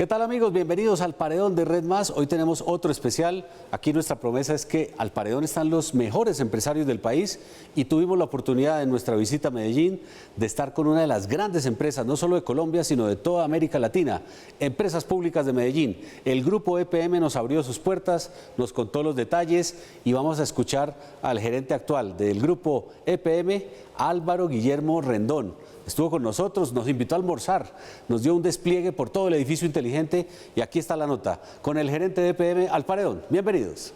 ¿Qué tal, amigos? Bienvenidos al Paredón de Red Más. Hoy tenemos otro especial. Aquí nuestra promesa es que al Paredón están los mejores empresarios del país y tuvimos la oportunidad en nuestra visita a Medellín de estar con una de las grandes empresas, no solo de Colombia, sino de toda América Latina, Empresas Públicas de Medellín. El grupo EPM nos abrió sus puertas, nos contó los detalles y vamos a escuchar al gerente actual del grupo EPM, Álvaro Guillermo Rendón. Estuvo con nosotros, nos invitó a almorzar, nos dio un despliegue por todo el edificio inteligente y aquí está la nota con el gerente de EPM al Paredón. Bienvenidos.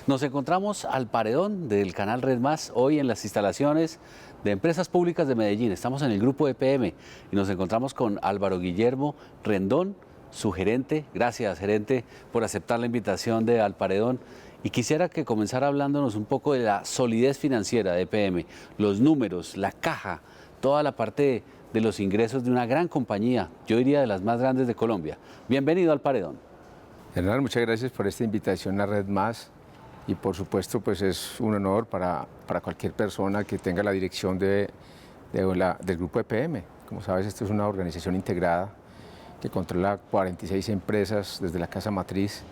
Nos encontramos al Paredón del canal Red Más hoy en las instalaciones de Empresas Públicas de Medellín. Estamos en el grupo EPM y nos encontramos con Álvaro Guillermo Rendón, su gerente. Gracias, gerente, por aceptar la invitación de Al Paredón. Y quisiera que comenzara hablándonos un poco de la solidez financiera de EPM, los números, la caja, toda la parte de los ingresos de una gran compañía, yo diría de las más grandes de Colombia. Bienvenido al Paredón. Hernán, muchas gracias por esta invitación a Red Más y por supuesto pues es un honor para cualquier persona que tenga la dirección del grupo EPM. Como sabes, esto es una organización integrada que controla 46 empresas desde la casa matriz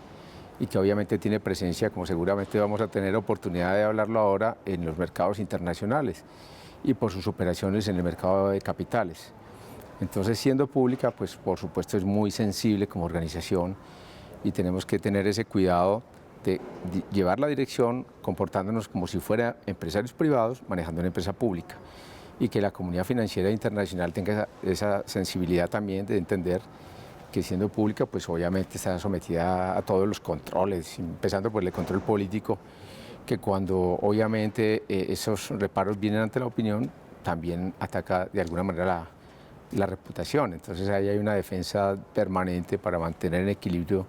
y que obviamente tiene presencia, como seguramente vamos a tener oportunidad de hablarlo ahora, en los mercados internacionales y por sus operaciones en el mercado de capitales. Entonces, siendo pública, pues por supuesto es muy sensible como organización y tenemos que tener ese cuidado de llevar la dirección comportándonos como si fuera empresarios privados manejando una empresa pública y que la comunidad financiera internacional tenga esa sensibilidad también de entender que siendo pública, pues obviamente está sometida a todos los controles, empezando por el control político, que cuando obviamente esos reparos vienen ante la opinión, también ataca de alguna manera la reputación. Entonces ahí hay una defensa permanente para mantener en equilibrio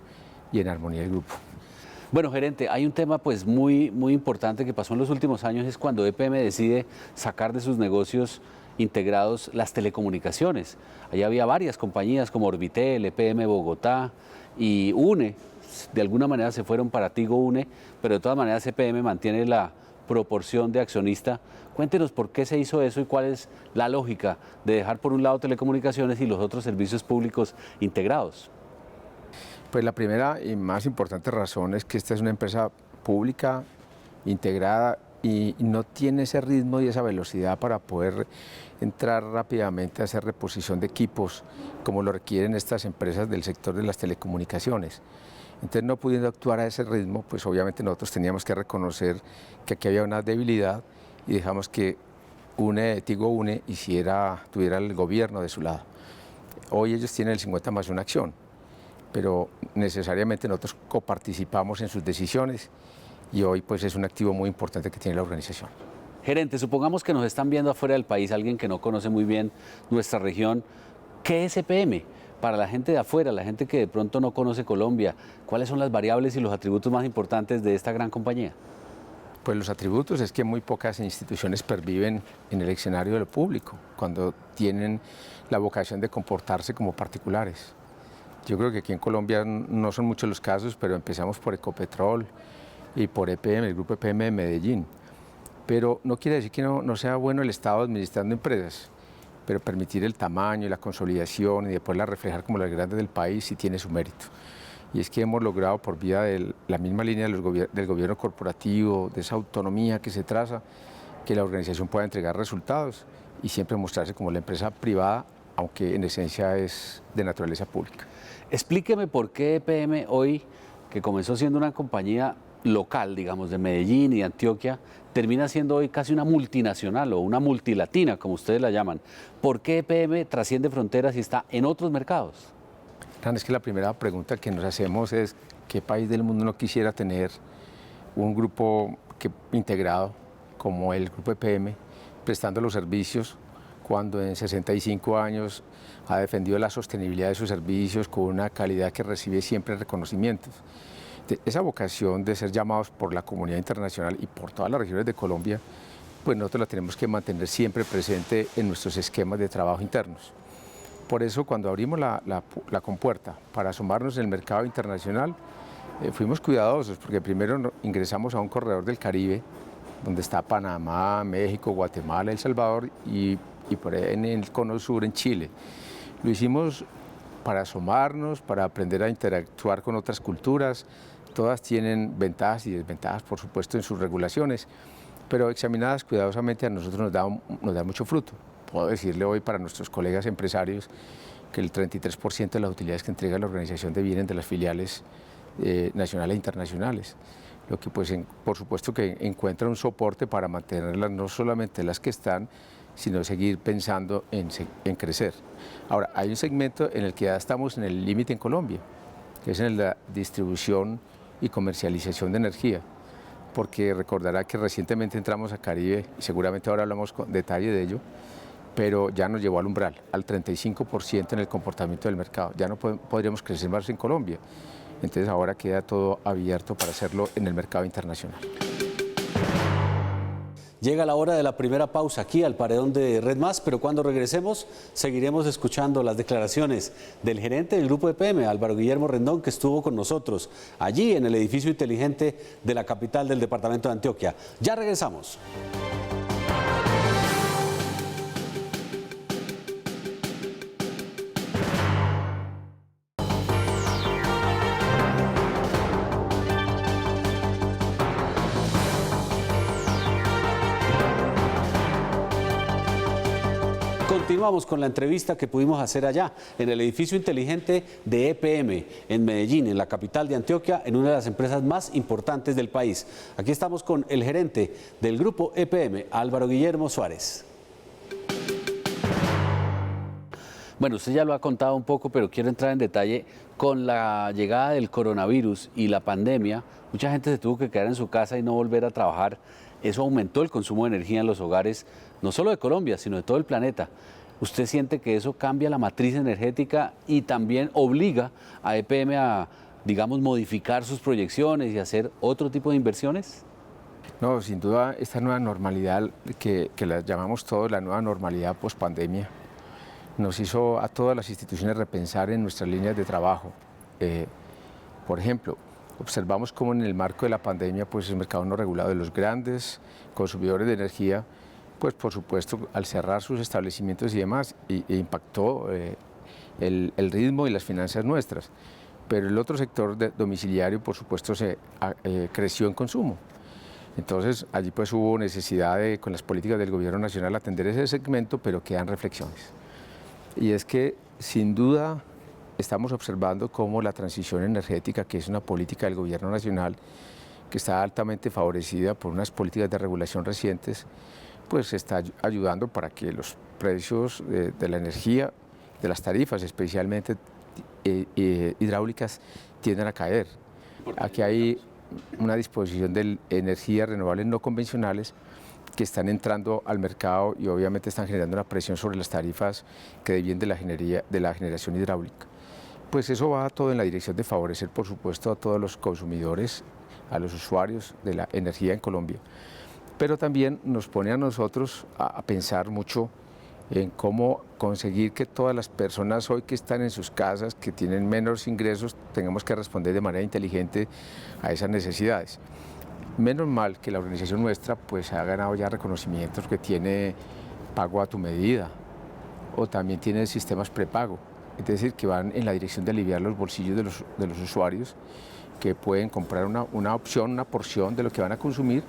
y en armonía el grupo. Bueno, gerente, hay un tema pues muy importante que pasó en los últimos años, es cuando EPM decide sacar de sus negocios integrados las telecomunicaciones. Allí había varias compañías como Orbitel, EPM Bogotá y UNE, de alguna manera se fueron para Tigo UNE, pero de todas maneras EPM mantiene la proporción de accionista. Cuéntenos por qué se hizo eso y cuál es la lógica de dejar por un lado telecomunicaciones y los otros servicios públicos integrados. Pues la primera y más importante razón es que esta es una empresa pública, integrada y no tiene ese ritmo y esa velocidad para poder entrar rápidamente a hacer reposición de equipos como lo requieren estas empresas del sector de las telecomunicaciones. Entonces, no pudiendo actuar a ese ritmo, pues obviamente nosotros teníamos que reconocer que aquí había una debilidad y dejamos que Tigo UNE tuviera el gobierno de su lado. Hoy ellos tienen el 50+1 acción, pero necesariamente nosotros coparticipamos en sus decisiones y hoy pues es un activo muy importante que tiene la organización. Gerente, supongamos que nos están viendo afuera del país alguien que no conoce muy bien nuestra región. ¿Qué es EPM? Para la gente de afuera, la gente que de pronto no conoce Colombia, ¿cuáles son las variables y los atributos más importantes de esta gran compañía? Pues los atributos es que muy pocas instituciones perviven en el escenario de lo público, cuando tienen la vocación de comportarse como particulares. Yo creo que aquí en Colombia no son muchos los casos, pero empezamos por Ecopetrol y por EPM, el grupo EPM de Medellín. Pero no quiere decir que no sea bueno el Estado administrando empresas, pero permitir el tamaño y la consolidación y después la reflejar como las grandes del país sí tiene su mérito. Y es que hemos logrado por vía de la misma línea del gobierno corporativo, de esa autonomía que se traza, que la organización pueda entregar resultados y siempre mostrarse como la empresa privada, aunque en esencia es de naturaleza pública. Explíqueme por qué EPM hoy, que comenzó siendo una compañía local, digamos, de Medellín y de Antioquia, termina siendo hoy casi una multinacional o una multilatina, como ustedes la llaman. ¿Por qué EPM trasciende fronteras y está en otros mercados? Es que la primera pregunta que nos hacemos es ¿qué país del mundo no quisiera tener un grupo integrado como el grupo EPM prestando los servicios cuando en 65 años ha defendido la sostenibilidad de sus servicios con una calidad que recibe siempre reconocimientos? Esa vocación de ser llamados por la comunidad internacional y por todas las regiones de Colombia, pues nosotros la tenemos que mantener siempre presente en nuestros esquemas de trabajo internos. Por eso cuando abrimos la compuerta para asomarnos en el mercado internacional, fuimos cuidadosos porque primero ingresamos a un corredor del Caribe donde está Panamá, México, Guatemala, El Salvador y por ahí en el cono sur en Chile. Lo hicimos para asomarnos, para aprender a interactuar con otras culturas. Todas tienen ventajas y desventajas, por supuesto, en sus regulaciones, pero examinadas cuidadosamente a nosotros nos da mucho fruto. Puedo decirle hoy para nuestros colegas empresarios que el 33% de las utilidades que entrega la organización vienen de las filiales nacionales e internacionales, lo que pues por supuesto que encuentra un soporte para mantenerlas, no solamente las que están, sino seguir pensando en crecer. Ahora, hay un segmento en el que ya estamos en el límite en Colombia, que es en la distribución y comercialización de energía, porque recordará que recientemente entramos a Caribe, y seguramente ahora hablamos con detalle de ello, pero ya nos llevó al umbral, al 35% en el comportamiento del mercado. Ya no podríamos crecer más en Colombia. Entonces ahora queda todo abierto para hacerlo en el mercado internacional. Llega la hora de la primera pausa aquí al paredón de Red Más, pero cuando regresemos seguiremos escuchando las declaraciones del gerente del Grupo EPM, Álvaro Guillermo Rendón, que estuvo con nosotros allí en el edificio inteligente de la capital del departamento de Antioquia. Ya regresamos. Continuamos con la entrevista que pudimos hacer allá, en el edificio inteligente de EPM, en Medellín, en la capital de Antioquia, en una de las empresas más importantes del país. Aquí estamos con el gerente del grupo EPM, Álvaro Guillermo Suárez. Bueno, usted ya lo ha contado un poco, pero quiero entrar en detalle. Con la llegada del coronavirus y la pandemia, mucha gente se tuvo que quedar en su casa y no volver a trabajar. Eso aumentó el consumo de energía en los hogares, no solo de Colombia, sino de todo el planeta. ¿Usted siente que eso cambia la matriz energética y también obliga a EPM a, digamos, modificar sus proyecciones y hacer otro tipo de inversiones? No, sin duda, esta nueva normalidad, que la llamamos todos la nueva normalidad post-pandemia, nos hizo a todas las instituciones repensar en nuestras líneas de trabajo. Por ejemplo, observamos cómo en el marco de la pandemia, pues el mercado no regulado de los grandes consumidores de energía, pues por supuesto al cerrar sus establecimientos y demás, impactó el ritmo y las finanzas nuestras. Pero el otro sector domiciliario, por supuesto, creció en consumo. Entonces allí pues hubo necesidad de, con las políticas del gobierno nacional, atender ese segmento, pero quedan reflexiones. Y es que sin duda estamos observando cómo la transición energética, que es una política del gobierno nacional, que está altamente favorecida por unas políticas de regulación recientes, pues está ayudando para que los precios de la energía, de las tarifas especialmente hidráulicas, tiendan a caer. Aquí hay una disposición de energías renovables no convencionales que están entrando al mercado y obviamente están generando una presión sobre las tarifas que devienen de la generación hidráulica. Pues eso va todo en la dirección de favorecer, por supuesto, a todos los consumidores, a los usuarios de la energía en Colombia. Pero también nos pone a nosotros a pensar mucho en cómo conseguir que todas las personas hoy que están en sus casas, que tienen menos ingresos, tengamos que responder de manera inteligente a esas necesidades. Menos mal que la organización nuestra pues ha ganado ya reconocimientos, que tiene pago a tu medida o también tiene sistemas prepago, es decir, que van en la dirección de aliviar los bolsillos de los usuarios, que pueden comprar una opción, una porción de lo que van a consumir,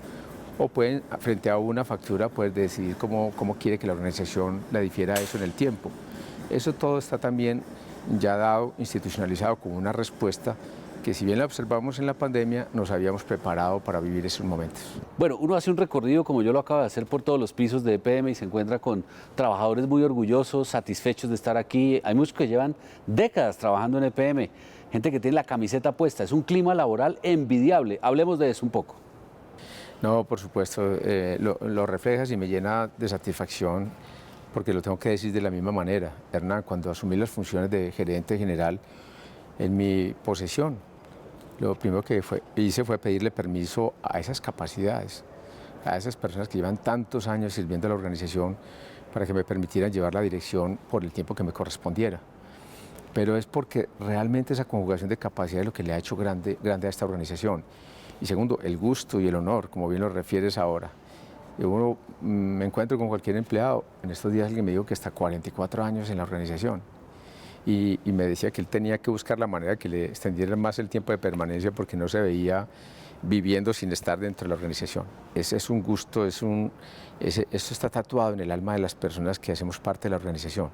o pueden, frente a una factura, pues decidir cómo quiere que la organización le difiera eso en el tiempo. Eso todo está también ya dado, institucionalizado como una respuesta que, si bien la observamos en la pandemia, nos habíamos preparado para vivir esos momentos. Bueno, uno hace un recorrido, como yo lo acabo de hacer, por todos los pisos de EPM y se encuentra con trabajadores muy orgullosos, satisfechos de estar aquí. Hay muchos que llevan décadas trabajando en EPM, gente que tiene la camiseta puesta. Es un clima laboral envidiable. Hablemos de eso un poco. No, por supuesto, lo reflejas y me llena de satisfacción, porque lo tengo que decir de la misma manera. Hernán, cuando asumí las funciones de gerente general en mi posesión, lo primero que hice fue pedirle permiso a esas capacidades, a esas personas que llevan tantos años sirviendo a la organización, para que me permitieran llevar la dirección por el tiempo que me correspondiera. Pero es porque realmente esa conjugación de capacidades es lo que le ha hecho grande a esta organización. Y segundo, el gusto y el honor, como bien lo refieres ahora. Yo me encuentro con cualquier empleado. En estos días alguien me dijo que hasta 44 años en la organización. y me decía que él tenía que buscar la manera que le extendieran más el tiempo de permanencia porque no se veía viviendo sin estar dentro de la organización. Ese es un gusto, esto está tatuado en el alma de las personas que hacemos parte de la organización.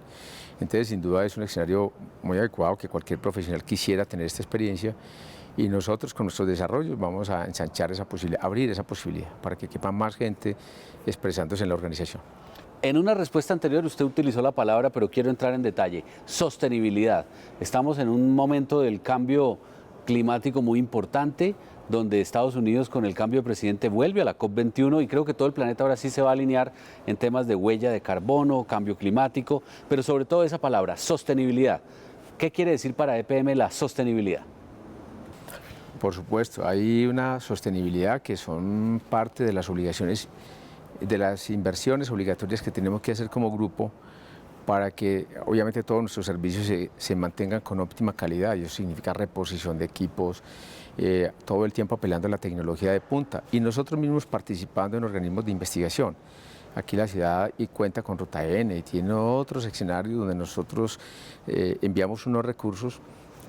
Entonces, sin duda es un escenario muy adecuado que cualquier profesional quisiera tener esta experiencia y nosotros con nuestros desarrollos vamos a ensanchar esa posibilidad, abrir esa posibilidad para que quepa más gente expresándose en la organización. En una respuesta anterior usted utilizó la palabra, pero quiero entrar en detalle, sostenibilidad. Estamos en un momento del cambio climático muy importante, donde Estados Unidos con el cambio de presidente vuelve a la COP21 y creo que todo el planeta ahora sí se va a alinear en temas de huella de carbono, cambio climático, pero sobre todo esa palabra, sostenibilidad. ¿Qué quiere decir para EPM la sostenibilidad? Por supuesto, hay una sostenibilidad que son parte de las obligaciones, de las inversiones obligatorias que tenemos que hacer como grupo para que obviamente todos nuestros servicios se mantengan con óptima calidad. Y eso significa reposición de equipos, todo el tiempo apelando a la tecnología de punta y nosotros mismos participando en organismos de investigación. Aquí la ciudad cuenta con Ruta N y tiene otros escenarios donde nosotros enviamos unos recursos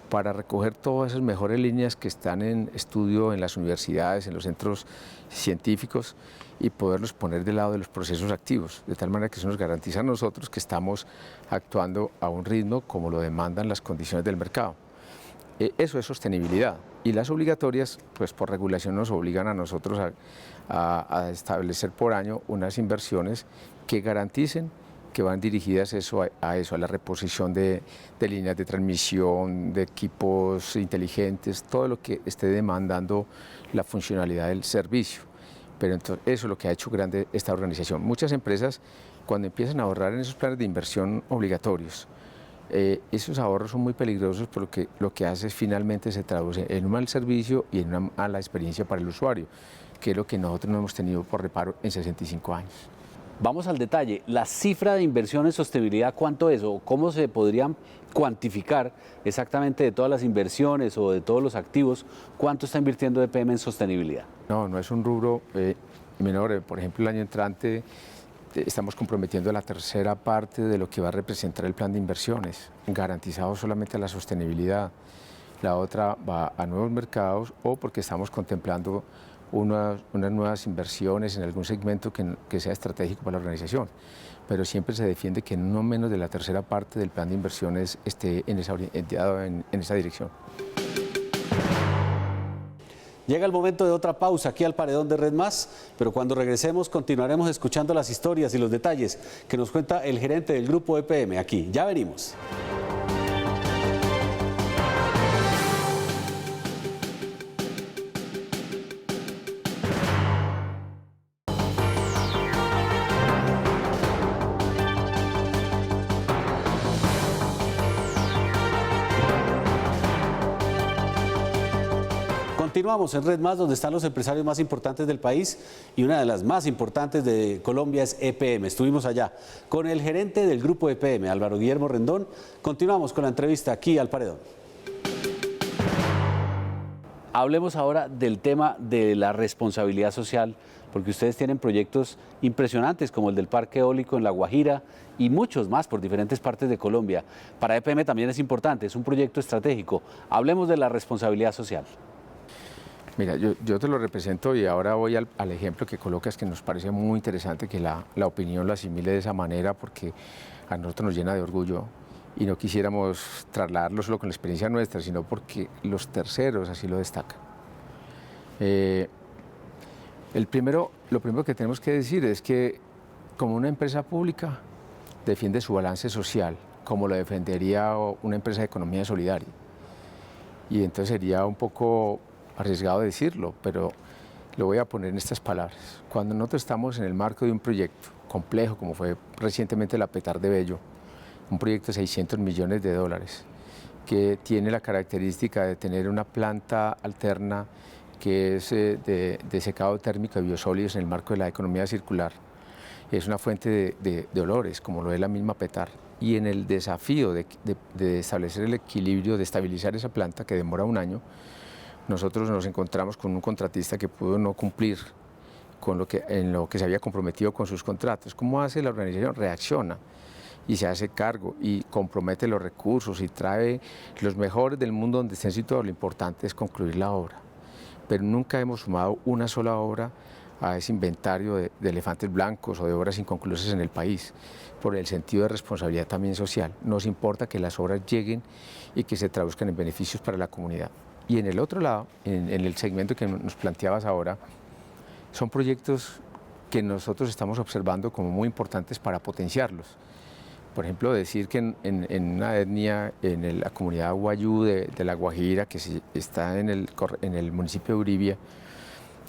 para recoger todas esas mejores líneas que están en estudio en las universidades, en los centros científicos y poderlos poner del lado de los procesos activos, de tal manera que eso nos garantiza a nosotros que estamos actuando a un ritmo como lo demandan las condiciones del mercado. Eso es sostenibilidad y las obligatorias, pues por regulación nos obligan a nosotros a establecer por año unas inversiones que garanticen que van dirigidas a la reposición de líneas de transmisión, de equipos inteligentes, todo lo que esté demandando la funcionalidad del servicio. Pero entonces, eso es lo que ha hecho grande esta organización. Muchas empresas, cuando empiezan a ahorrar en esos planes de inversión obligatorios, esos ahorros son muy peligrosos porque lo que hace finalmente se traduce en un mal servicio y en una mala experiencia para el usuario, que es lo que nosotros no hemos tenido por reparo en 65 años. Vamos al detalle. La cifra de inversión en sostenibilidad, ¿cuánto es? ¿O cómo se podrían cuantificar exactamente de todas las inversiones o de todos los activos, cuánto está invirtiendo EPM en sostenibilidad? No es un rubro menor. Por ejemplo, el año entrante estamos comprometiendo la tercera parte de lo que va a representar el plan de inversiones, garantizado solamente a la sostenibilidad. La otra va a nuevos mercados o porque estamos contemplando unas nuevas inversiones en algún segmento que sea estratégico para la organización, pero siempre se defiende que no menos de la tercera parte del plan de inversiones esté en esa dirección. Llega el momento de otra pausa aquí al Paredón de Red Más, pero cuando regresemos continuaremos escuchando las historias y los detalles que nos cuenta el gerente del grupo EPM aquí. Ya venimos. Continuamos en Red Más, donde están los empresarios más importantes del país y una de las más importantes de Colombia es EPM. Estuvimos allá con el gerente del grupo EPM, Álvaro Guillermo Rendón. Continuamos con la entrevista aquí al Paredón. Hablemos ahora del tema de la responsabilidad social, porque ustedes tienen proyectos impresionantes como el del Parque Eólico en La Guajira y muchos más por diferentes partes de Colombia. Para EPM también es importante, es un proyecto estratégico. Hablemos de la responsabilidad social. Mira, yo te lo represento y ahora voy al ejemplo que colocas, que nos parece muy interesante que la opinión lo asimile de esa manera, porque a nosotros nos llena de orgullo y no quisiéramos trasladarlo solo con la experiencia nuestra, sino porque los terceros así lo destacan. Lo primero que tenemos que decir es que como una empresa pública defiende su balance social, como lo defendería una empresa de economía solidaria. Y entonces sería un poco arriesgado decirlo, pero lo voy a poner en estas palabras. Cuando nosotros estamos en el marco de un proyecto complejo, como fue recientemente la Petard de Bello, un proyecto de 600 millones de dólares, que tiene la característica de tener una planta alterna que es de secado térmico de biosólidos en el marco de la economía circular. Es una fuente de olores, como lo es la misma Petard. Y en el desafío de establecer el equilibrio, de estabilizar esa planta, que demora un año, nosotros nos encontramos con un contratista que pudo no cumplir en lo que se había comprometido con sus contratos. ¿Cómo hace la organización? Reacciona y se hace cargo y compromete los recursos y trae los mejores del mundo donde estén situados, lo importante es concluir la obra. Pero nunca hemos sumado una sola obra a ese inventario de elefantes blancos o de obras inconclusas en el país, por el sentido de responsabilidad también social. Nos importa que las obras lleguen y que se traduzcan en beneficios para la comunidad. Y en el otro lado, en el segmento que nos planteabas ahora, son proyectos que nosotros estamos observando como muy importantes para potenciarlos. Por ejemplo, decir que en una etnia, la comunidad Wayuu de La Guajira, que está en el municipio de Uribia,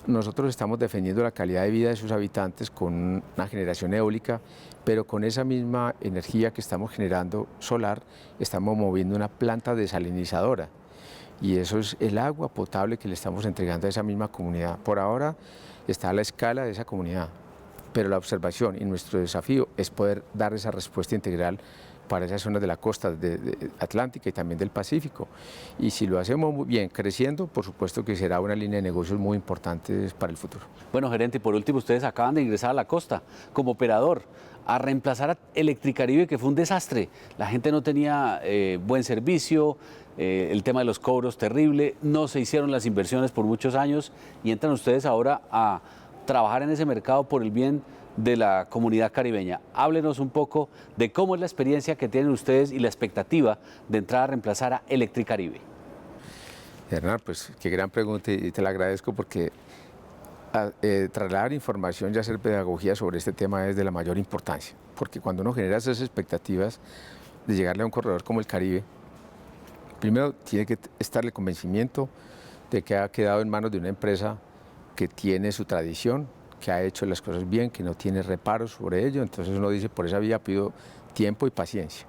nosotros estamos defendiendo la calidad de vida de sus habitantes con una generación eólica, pero con esa misma energía que estamos generando solar, estamos moviendo una planta desalinizadora. Y eso es el agua potable que le estamos entregando a esa misma comunidad. Por ahora está a la escala de esa comunidad, pero la observación y nuestro desafío es poder dar esa respuesta integral para esas zonas de la costa atlántica y también del Pacífico. Y si lo hacemos muy bien, creciendo, por supuesto que será una línea de negocios muy importante para el futuro. Bueno, gerente, y por último, ustedes acaban de ingresar a la costa como operador a reemplazar a Electricaribe, que fue un desastre. La gente no tenía buen servicio, el tema de los cobros terrible, no se hicieron las inversiones por muchos años y entran ustedes ahora a trabajar en ese mercado por el bien de la comunidad caribeña. Háblenos un poco de cómo es la experiencia que tienen ustedes y la expectativa de entrar a reemplazar a Electricaribe. Hernán, pues qué gran pregunta y te la agradezco porque trasladar información y hacer pedagogía sobre este tema es de la mayor importancia, porque cuando uno genera esas expectativas de llegarle a un corredor como el Caribe, primero tiene que estar el convencimiento de que ha quedado en manos de una empresa que tiene su tradición, que ha hecho las cosas bien, que no tiene reparos sobre ello. Entonces uno dice, por esa vía pido tiempo y paciencia,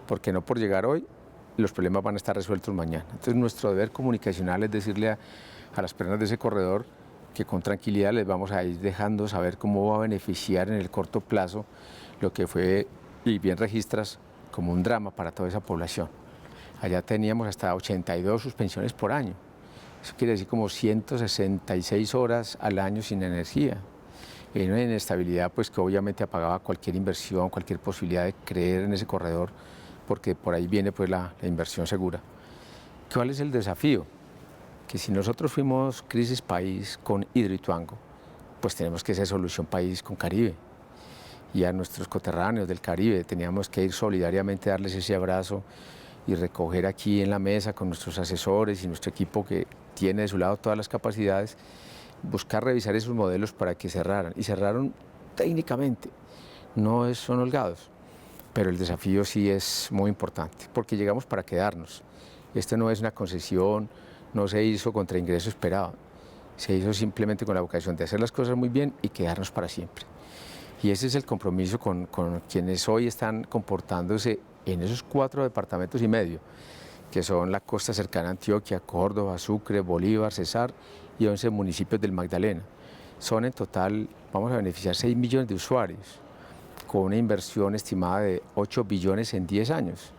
porque no por llegar hoy los problemas van a estar resueltos mañana. Entonces nuestro deber comunicacional es decirle a las personas de ese corredor que con tranquilidad les vamos a ir dejando saber cómo va a beneficiar en el corto plazo lo que fue, y bien registras, como un drama para toda esa población. Allá teníamos hasta 82 suspensiones por año. Eso quiere decir como 166 horas al año sin energía. Y una inestabilidad pues, que obviamente apagaba cualquier inversión, cualquier posibilidad de creer en ese corredor, porque por ahí viene pues, la inversión segura. ¿Cuál es el desafío? Que si nosotros fuimos crisis país con Hidroituango, pues tenemos que ser solución país con Caribe. Y a nuestros coterráneos del Caribe teníamos que ir solidariamente, darles ese abrazo y recoger aquí en la mesa con nuestros asesores y nuestro equipo que tiene de su lado todas las capacidades, buscar revisar esos modelos para que cerraran. Y cerraron técnicamente, no son holgados, pero el desafío sí es muy importante, porque llegamos para quedarnos. Esto no es una concesión, no se hizo contra ingreso esperado, se hizo simplemente con la vocación de hacer las cosas muy bien y quedarnos para siempre. Y ese es el compromiso con quienes hoy están comportándose en esos 4 departamentos y medio, que son la costa cercana a Antioquia, Córdoba, Sucre, Bolívar, Cesar y 11 municipios del Magdalena. Son en total, vamos a beneficiar 6 millones de usuarios, con una inversión estimada de 8 billones en 10 años.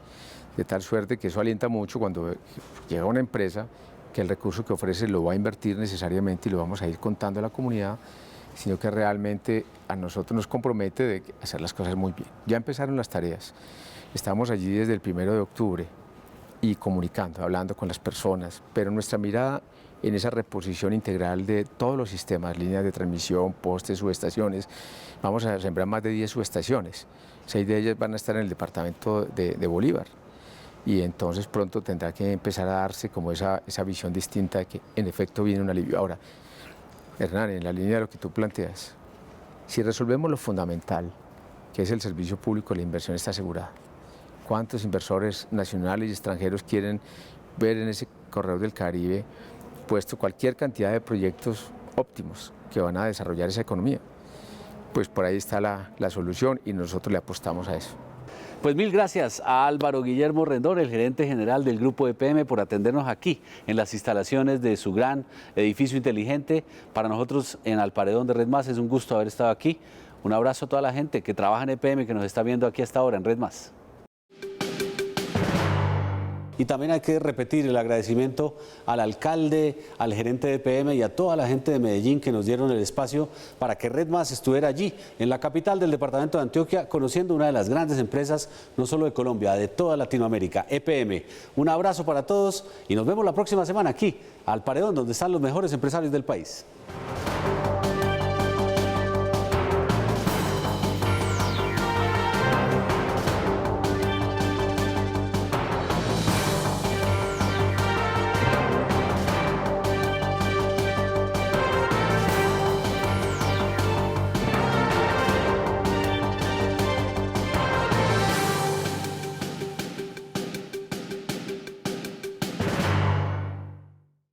De tal suerte que eso alienta mucho cuando llega una empresa que el recurso que ofrece lo va a invertir necesariamente y lo vamos a ir contando a la comunidad, sino que realmente a nosotros nos compromete de hacer las cosas muy bien. Ya empezaron las tareas. Estamos allí desde el 1 de octubre y comunicando, hablando con las personas, pero nuestra mirada en esa reposición integral de todos los sistemas, líneas de transmisión, postes, subestaciones, vamos a sembrar más de 10 subestaciones, 6 de ellas van a estar en el departamento de Bolívar, y entonces pronto tendrá que empezar a darse como esa visión distinta de que en efecto viene un alivio. Ahora, Hernán, en la línea de lo que tú planteas, si resolvemos lo fundamental, que es el servicio público, la inversión está asegurada. ¿Cuántos inversores nacionales y extranjeros quieren ver en ese corredor del Caribe puesto cualquier cantidad de proyectos óptimos que van a desarrollar esa economía? Pues por ahí está la solución y nosotros le apostamos a eso. Pues mil gracias a Álvaro Guillermo Rendón, el gerente general del Grupo EPM, por atendernos aquí en las instalaciones de su gran edificio inteligente. Para nosotros en Al Paredón de Red Más es un gusto haber estado aquí. Un abrazo a toda la gente que trabaja en EPM, que nos está viendo aquí hasta ahora en Red Más. Y también hay que repetir el agradecimiento al alcalde, al gerente de EPM y a toda la gente de Medellín que nos dieron el espacio para que RedMás estuviera allí, en la capital del departamento de Antioquia, conociendo una de las grandes empresas, no solo de Colombia, de toda Latinoamérica, EPM. Un abrazo para todos y nos vemos la próxima semana aquí, al Paredón, donde están los mejores empresarios del país.